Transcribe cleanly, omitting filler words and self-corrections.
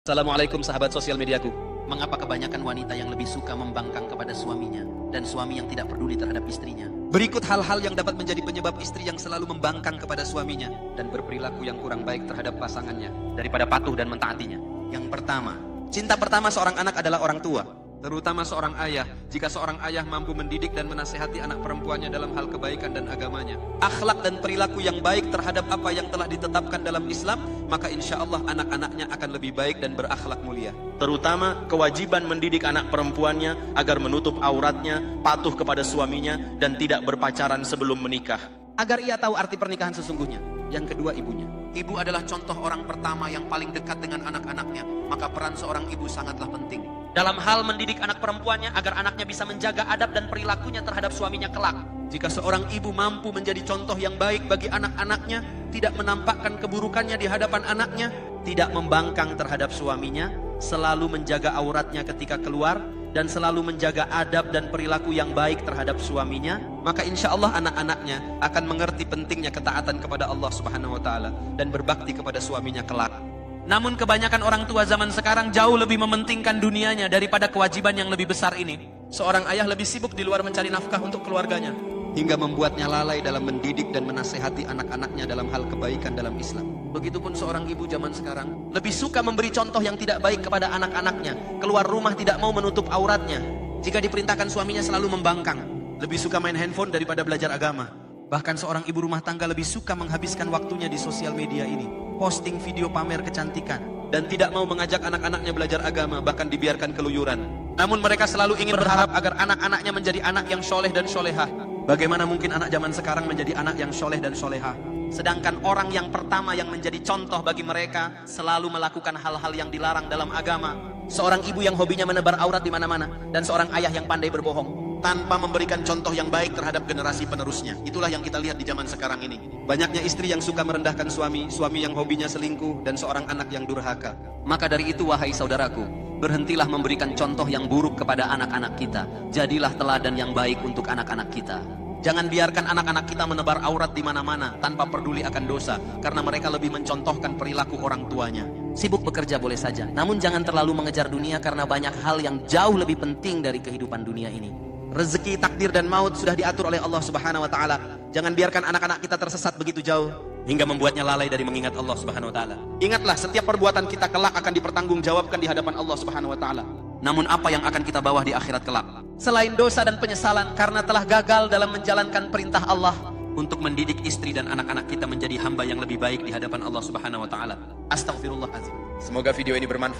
Assalamualaikum sahabat sosial mediaku. Mengapa kebanyakan wanita yang lebih suka membangkang kepada suaminya dan suami yang tidak peduli terhadap istrinya? Berikut hal-hal yang dapat menjadi penyebab istri yang selalu membangkang kepada suaminya dan berperilaku yang kurang baik terhadap pasangannya daripada patuh dan mentaatinya. Yang pertama, cinta pertama seorang anak adalah orang tua, terutama seorang ayah. Jika seorang ayah mampu mendidik dan menasihati anak perempuannya dalam hal kebaikan dan agamanya, akhlak dan perilaku yang baik terhadap apa yang telah ditetapkan dalam Islam, maka insya Allah anak-anaknya akan lebih baik dan berakhlak mulia. Terutama kewajiban mendidik anak perempuannya agar menutup auratnya, patuh kepada suaminya, dan tidak berpacaran sebelum menikah, agar ia tahu arti pernikahan sesungguhnya. Yang kedua, ibunya. Ibu adalah contoh orang pertama yang paling dekat dengan anak-anaknya, maka peran seorang ibu sangatlah penting dalam hal mendidik anak perempuannya agar anaknya bisa menjaga adab dan perilakunya terhadap suaminya kelak. Jika seorang ibu mampu menjadi contoh yang baik bagi anak-anaknya, tidak menampakkan keburukannya di hadapan anaknya, tidak membangkang terhadap suaminya, selalu menjaga auratnya ketika keluar, dan selalu menjaga adab dan perilaku yang baik terhadap suaminya, maka insya Allah anak-anaknya akan mengerti pentingnya ketaatan kepada Allah Subhanahu wa Ta'ala dan berbakti kepada suaminya kelak. Namun kebanyakan orang tua zaman sekarang jauh lebih mementingkan dunianya daripada kewajiban yang lebih besar ini. Seorang ayah lebih sibuk di luar mencari nafkah untuk keluarganya, hingga membuatnya lalai dalam mendidik dan menasehati anak-anaknya dalam hal kebaikan dalam Islam. Begitupun seorang ibu zaman sekarang lebih suka memberi contoh yang tidak baik kepada anak-anaknya, keluar rumah tidak mau menutup auratnya. Jika diperintahkan suaminya selalu membangkang, lebih suka main handphone daripada belajar agama. Bahkan seorang ibu rumah tangga lebih suka menghabiskan waktunya di sosial media ini, posting video pamer kecantikan, dan tidak mau mengajak anak-anaknya belajar agama, bahkan dibiarkan keluyuran. Namun mereka selalu ingin berharap agar anak-anaknya menjadi anak yang soleh dan solehah. Bagaimana mungkin anak zaman sekarang menjadi anak yang soleh dan solehah, sedangkan orang yang pertama yang menjadi contoh bagi mereka selalu melakukan hal-hal yang dilarang dalam agama. Seorang ibu yang hobinya menebar aurat di mana-mana, dan seorang ayah yang pandai berbohong tanpa memberikan contoh yang baik terhadap generasi penerusnya. Itulah yang kita lihat di zaman sekarang ini. Banyaknya istri yang suka merendahkan suami, suami yang hobinya selingkuh, dan seorang anak yang durhaka. Maka dari itu, wahai saudaraku, berhentilah memberikan contoh yang buruk kepada anak-anak kita. Jadilah teladan yang baik untuk anak-anak kita. Jangan biarkan anak-anak kita menebar aurat di mana-mana tanpa peduli akan dosa, karena mereka lebih mencontohkan perilaku orang tuanya. Sibuk bekerja boleh saja, namun jangan terlalu mengejar dunia, karena banyak hal yang jauh lebih penting dari kehidupan dunia ini. Rezeki, takdir, dan maut sudah diatur oleh Allah Subhanahu wa Ta'ala. Jangan biarkan anak-anak kita tersesat begitu jauh hingga membuatnya lalai dari mengingat Allah Subhanahu wa Ta'ala. Ingatlah, setiap perbuatan kita kelak akan dipertanggungjawabkan di hadapan Allah Subhanahu wa Ta'ala. Namun apa yang akan kita bawa di akhirat kelak? Selain dosa dan penyesalan karena telah gagal dalam menjalankan perintah Allah untuk mendidik istri dan anak-anak kita menjadi hamba yang lebih baik di hadapan Allah Subhanahu wa Ta'ala. Astaghfirullahaladzim. Semoga video ini bermanfaat.